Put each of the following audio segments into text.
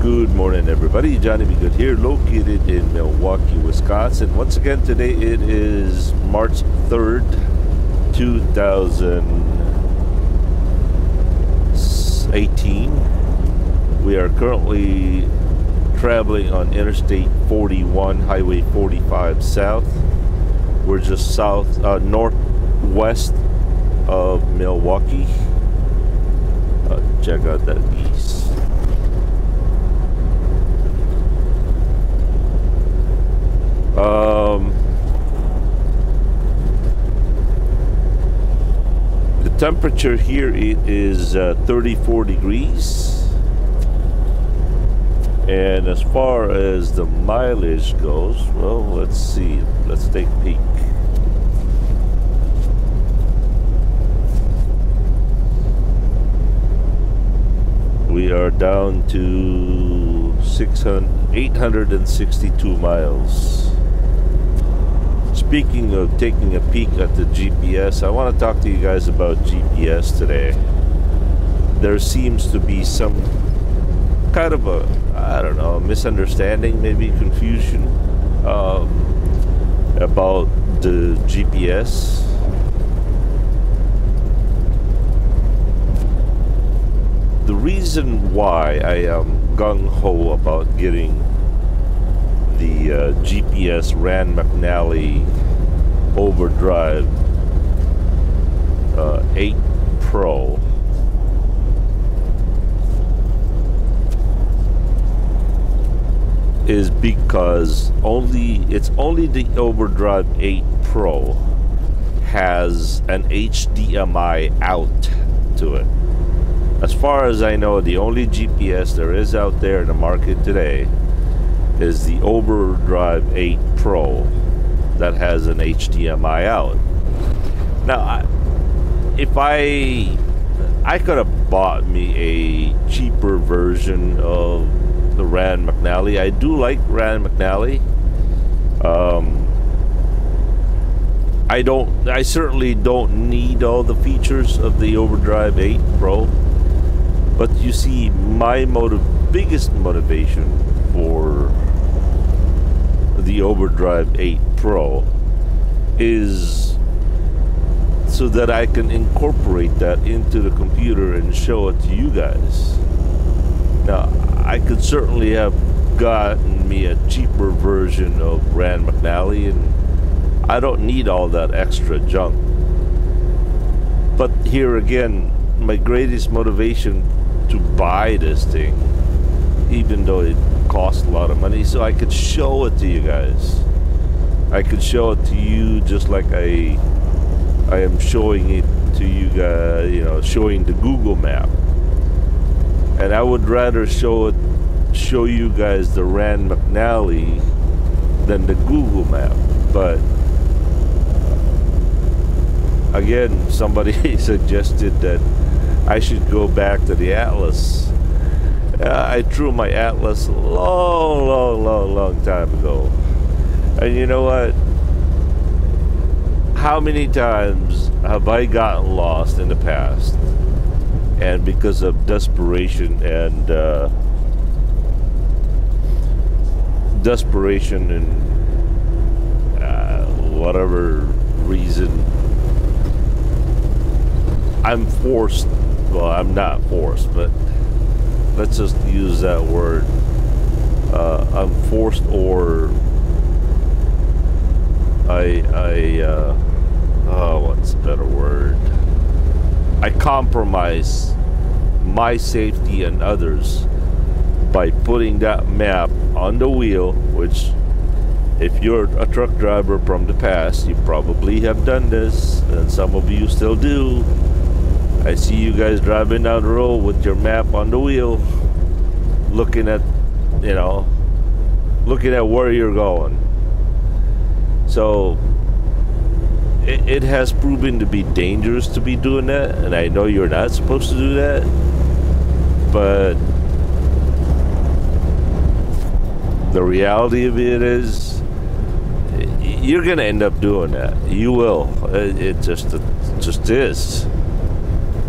Good morning, everybody. Johnny B. Good here, located in Milwaukee, Wisconsin. Once again, today it is March 3rd, 2018. We are currently traveling on Interstate 41, Highway 45 South. We're just northwest of Milwaukee. Check out that geese. The temperature here is 34 degrees, and as far as the mileage goes, well, let's see. Let's take a peek. We are down to 862 miles. Speaking of taking a peek at the GPS, I want to talk to you guys about GPS today. There seems to be some kind of a, I don't know, misunderstanding, maybe confusion about the GPS. The reason why I am gung-ho about getting the GPS Rand McNally overdrive 8 Pro is because it's only the overdrive 8 Pro has an HDMI out to it. As far as I know, the only GPS there is out there in the market today is the overdrive 8 Pro that has an HDMI out. Now, if I could have bought me a cheaper version of the Rand McNally. I do like Rand McNally. I certainly don't need all the features of the overdrive 8 Pro. But you see, my biggest motivation for the overdrive 8 Pro is so that I can incorporate that into the computer and show it to you guys. Now, I could certainly have gotten me a cheaper version of Rand McNally, and I don't need all that extra junk. But here again, my greatest motivation to buy this thing, even though it costs a lot of money, so I could show it to you guys. I could show it to you just like I am showing it to you guys, you know, showing the Google map. And I would rather show you guys the Rand McNally than the Google map. But again, somebody suggested that I should go back to the Atlas. I threw my Atlas a long time ago. And you know what? How many times have I gotten lost in the past? And because of desperation and whatever reason, I'm forced. Well, I'm not forced, but let's just use that word. I'm forced, or what's a better word? I compromise my safety and others by putting that map on the wheel, which, if you're a truck driver from the past, you probably have done this, and some of you still do. I see you guys driving down the road with your map on the wheel, looking at where you're going. So it has proven to be dangerous to be doing that, and I know you're not supposed to do that, but the reality of it is you're gonna end up doing that. You will. It just is.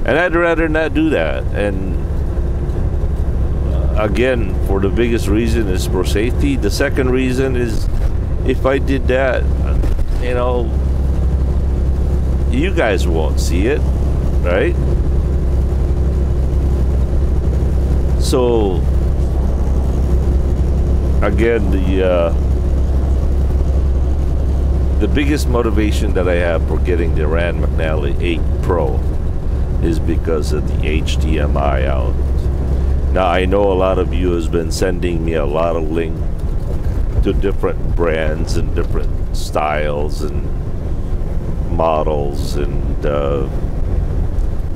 And I'd rather not do that. And again, for the biggest reason is for safety. The second reason is if I did that, you know, you guys won't see it, right? So again, the biggest motivation that I have for getting the Rand McNally 8 Pro is because of the HDMI out. Now I know a lot of you has been sending me a lot of links to different brands and different styles and models, and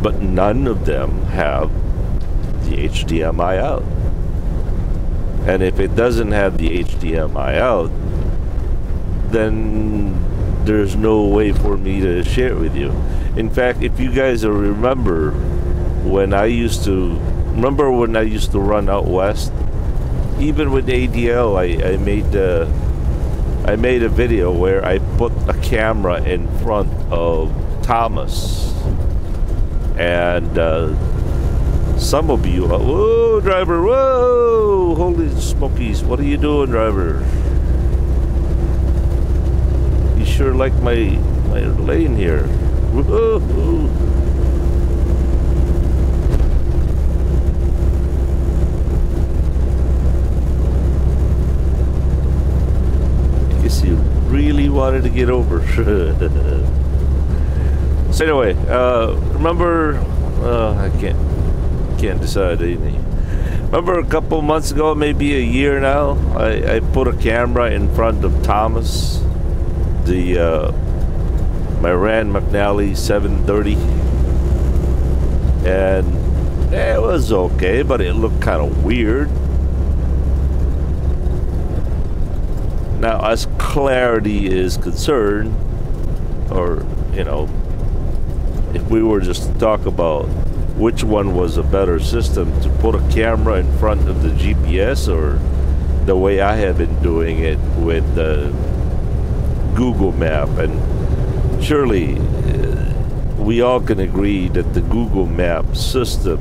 but none of them have the HDMI out. And if it doesn't have the HDMI out, then there's no way for me to share it with you. In fact, if you guys remember when I used to run out west, even with ADL, I made a video where I put a camera in front of Thomas, and some of you are, whoa, driver, whoa, holy smokies, what are you doing, driver? You sure like my lane here. Whoa. You really wanted to get over. So anyway, remember, I can't decide anything. Remember a couple months ago, maybe a year now, I put a camera in front of Thomas, my Rand McNally 730, and it was okay, but it looked kind of weird. Now, as clarity is concerned, or, you know, if we were just to talk about which one was a better system, to put a camera in front of the GPS or the way I have been doing it with the Google Map, and surely we all can agree that the Google Map system,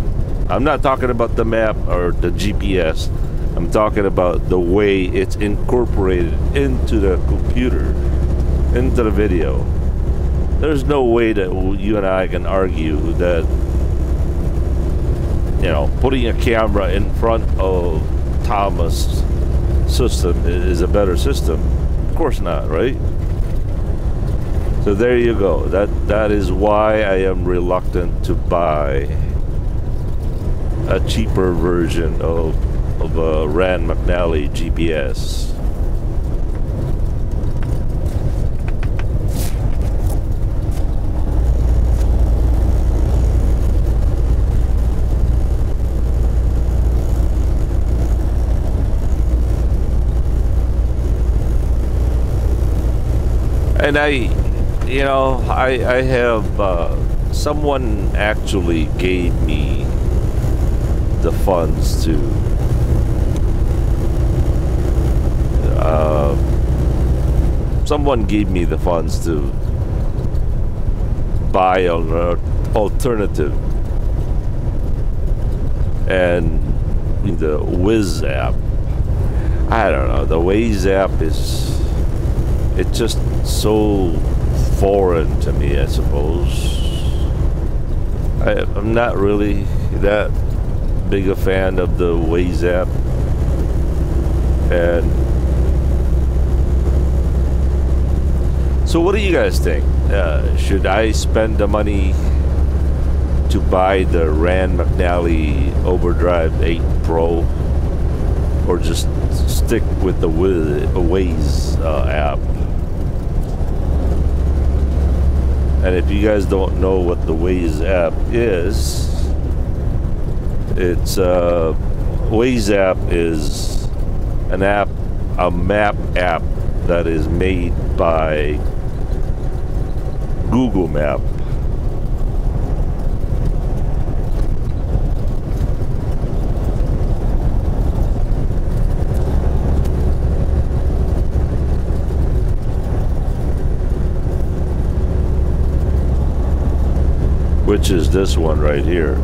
I'm not talking about the map or the GPS, I'm talking about the way it's incorporated into the computer, into the video. There's no way that you and I can argue that, you know, putting a camera in front of Thomas' system is a better system. Of course not, right? So there you go. That is why I am reluctant to buy a cheaper version of a Rand McNally GPS. And I have someone actually gave me the funds to buy an alternative, and the Wiz app, I don't know, the Waze app it's just so foreign to me, I suppose. I'm not really that big a fan of the Waze app. And so what do you guys think? Should I spend the money to buy the Rand McNally Overdrive 8 Pro, or just stick with the Waze app? And if you guys don't know what the Waze app is, it's Waze app is an app, a map app that is made by Google Map. Which is this one right here.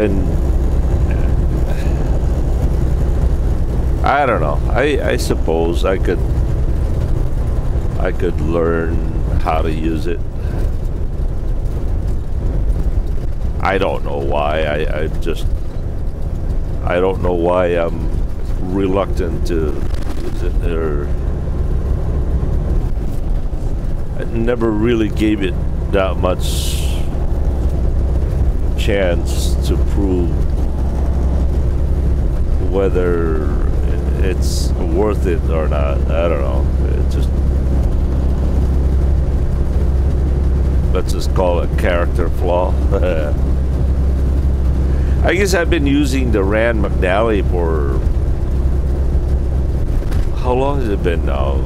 when I don't know. I suppose I could learn how to use it. I don't know why. I don't know why I'm reluctant to use it, or I never really gave it that much chance to prove whether it's worth it or not. I don't know. It just, let's just call it a character flaw. I guess I've been using the Rand McNally for, how long has it been now?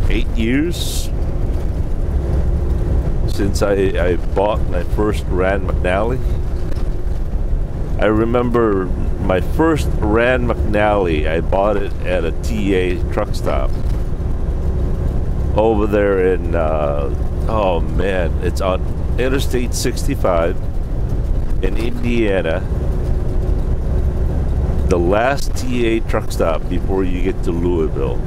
8 years since I bought my first Rand McNally. I remember my first Rand McNally, I bought it at a TA truck stop over there in, oh man, it's on Interstate 65 in Indiana. The last TA truck stop before you get to Louisville.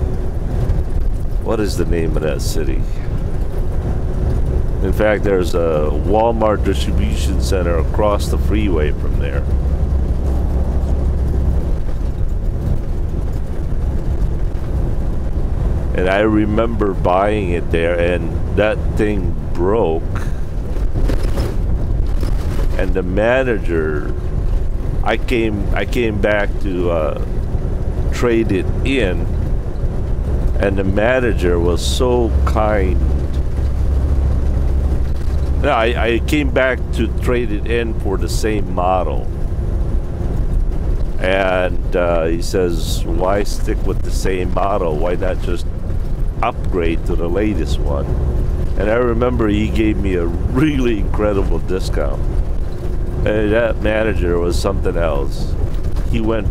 What is the name of that city? In fact, there's a Walmart distribution center across the freeway from there. And I remember buying it there, and that thing broke. And the manager, I came back to trade it in, and the manager was so kind. No, I came back to trade it in for the same model, and he says, why stick with the same model? Why not just upgrade to the latest one? And I remember he gave me a really incredible discount. And that manager was something else. He went,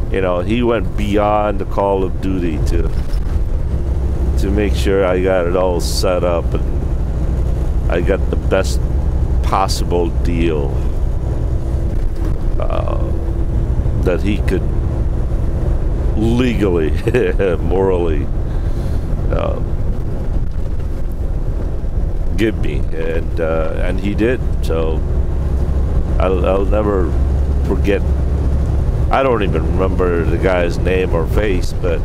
you know, he went beyond the Call of Duty to make sure I got it all set up and I got the best possible deal that he could legally, morally give me, and he did. So I'll never forget. I don't even remember the guy's name or face, but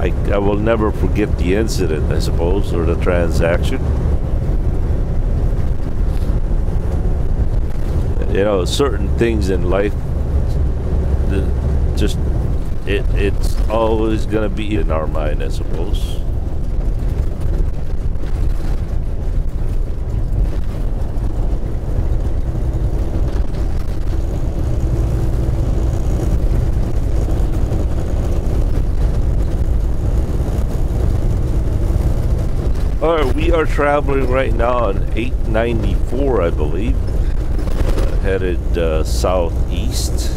I will never forget the incident, I suppose, or the transaction. You know, certain things in life, just it's always gonna be in our mind, I suppose. Alright, we are traveling right now on 894, I believe, headed southeast.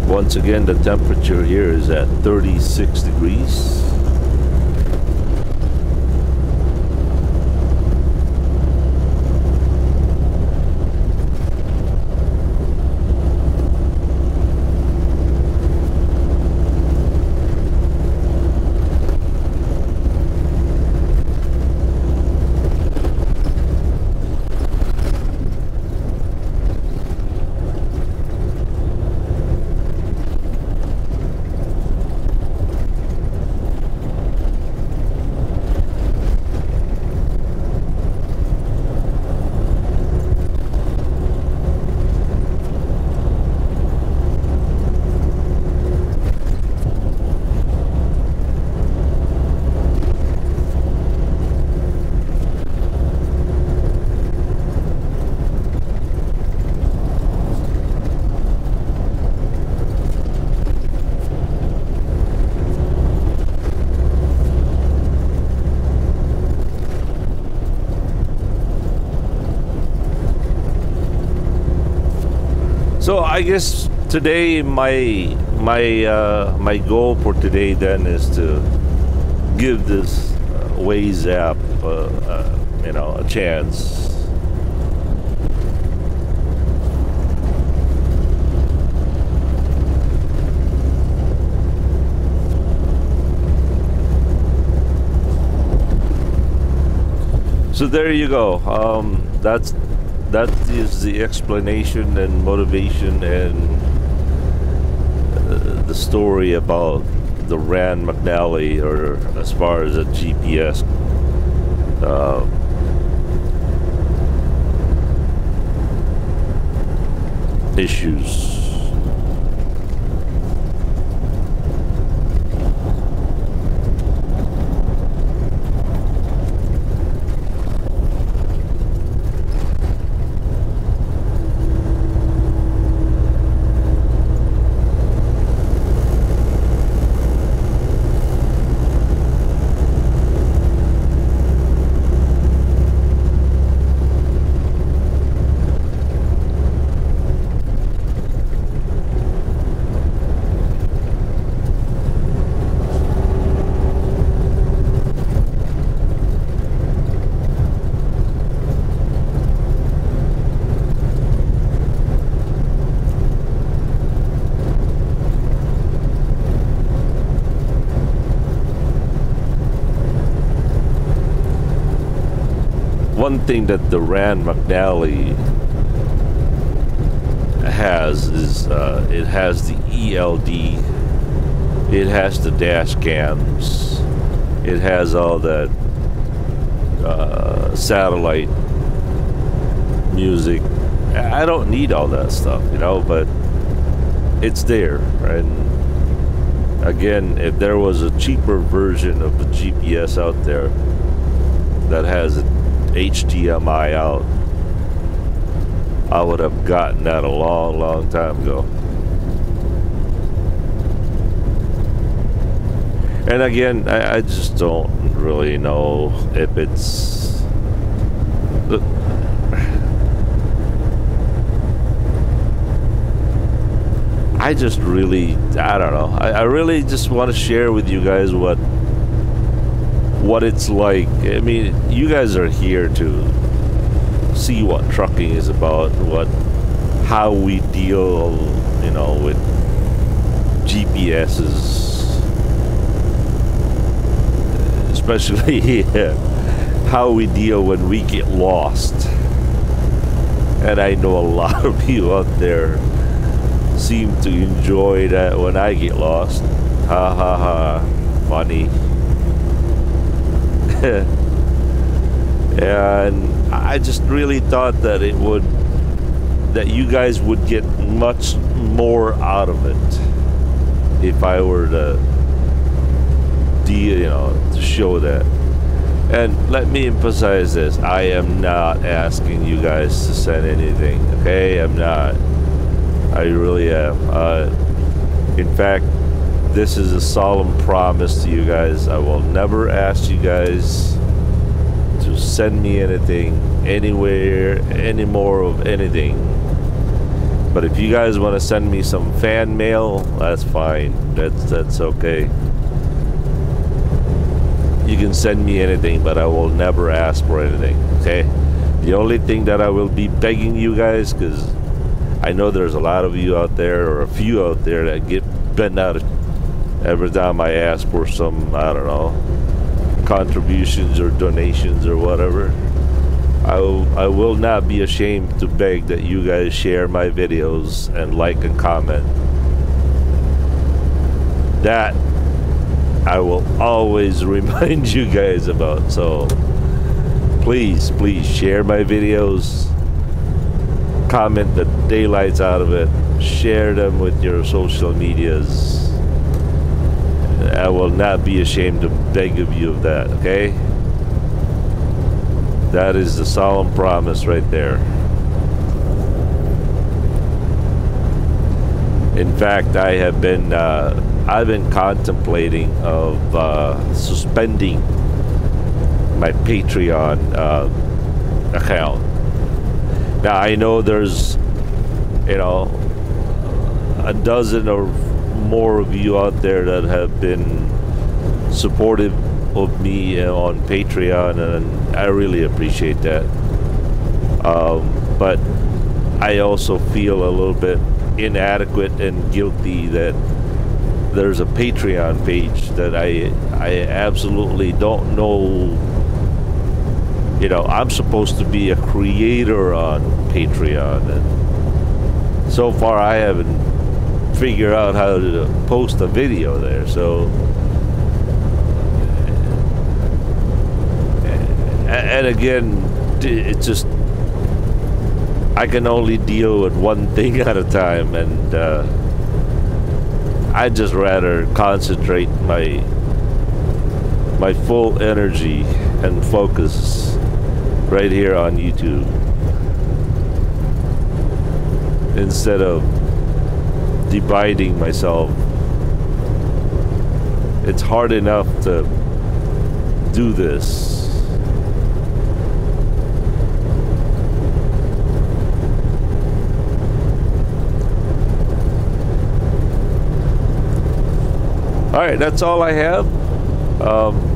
Once again, the temperature here is at 36 degrees. I guess today my goal for today then is to give this Waze app a chance. So there you go. That is the explanation and motivation and the story about the Rand McNally, or as far as a GPS issues. One thing that the Rand McNally has is it has the ELD, it has the dash cams, it has all that satellite music. I don't need all that stuff, but it's there. And again, if there was a cheaper version of the GPS out there that has a HDMI out, I would have gotten that a long time ago. And again, I just don't really know if it's I don't know. I really just want to share with you guys what it's like. I mean, you guys are here to see what trucking is about, how we deal, with GPSs, especially how we deal when we get lost. And I know a lot of you out there seem to enjoy that when I get lost. Ha ha ha, funny. And I just really thought that that you guys would get much more out of it if I were to show that. And let me emphasize this: I am not asking you guys to send anything, okay? I'm not. I really am. In fact, this is a solemn promise to you guys. I will never ask you guys to send me anything, anywhere, any more of anything. But if you guys want to send me some fan mail, that's fine. That's okay. You can send me anything, but I will never ask for anything, okay? The only thing that I will be begging you guys, because I know there's a lot of you out there, or a few out there, that get bent out every time I ask for some, I don't know, contributions or donations or whatever. I will not be ashamed to beg that you guys share my videos and like and comment. That I will always remind you guys about. So please share my videos, comment the daylights out of it, share them with your social medias. I will not be ashamed to beg of you of that, okay? That is the solemn promise right there. In fact, I've been contemplating of suspending my Patreon account. Now I know there's a dozen or more of you out there that have been supportive of me on Patreon, and I really appreciate that. But I also feel a little bit inadequate and guilty that there's a Patreon page that I absolutely don't know. You know, I'm supposed to be a creator on Patreon, and so far I haven't figured out how to post a video there. So, and again, it's just, I can only deal with one thing at a time, and I'd just rather concentrate my full energy and focus right here on YouTube instead of dividing myself. It's hard enough to do this. Alright, that's all I have.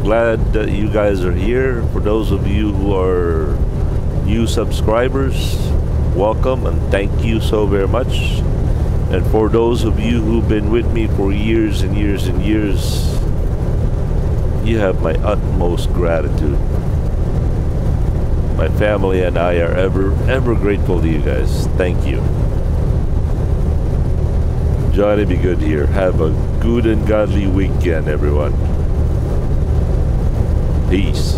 Glad that you guys are here. For those of you who are new subscribers, welcome and thank you so very much. And for those of you who've been with me for years and years and years, you have my utmost gratitude. My family and I are ever grateful to you guys. Thank you. Johnny be good here. Have a good and godly weekend, everyone. Peace.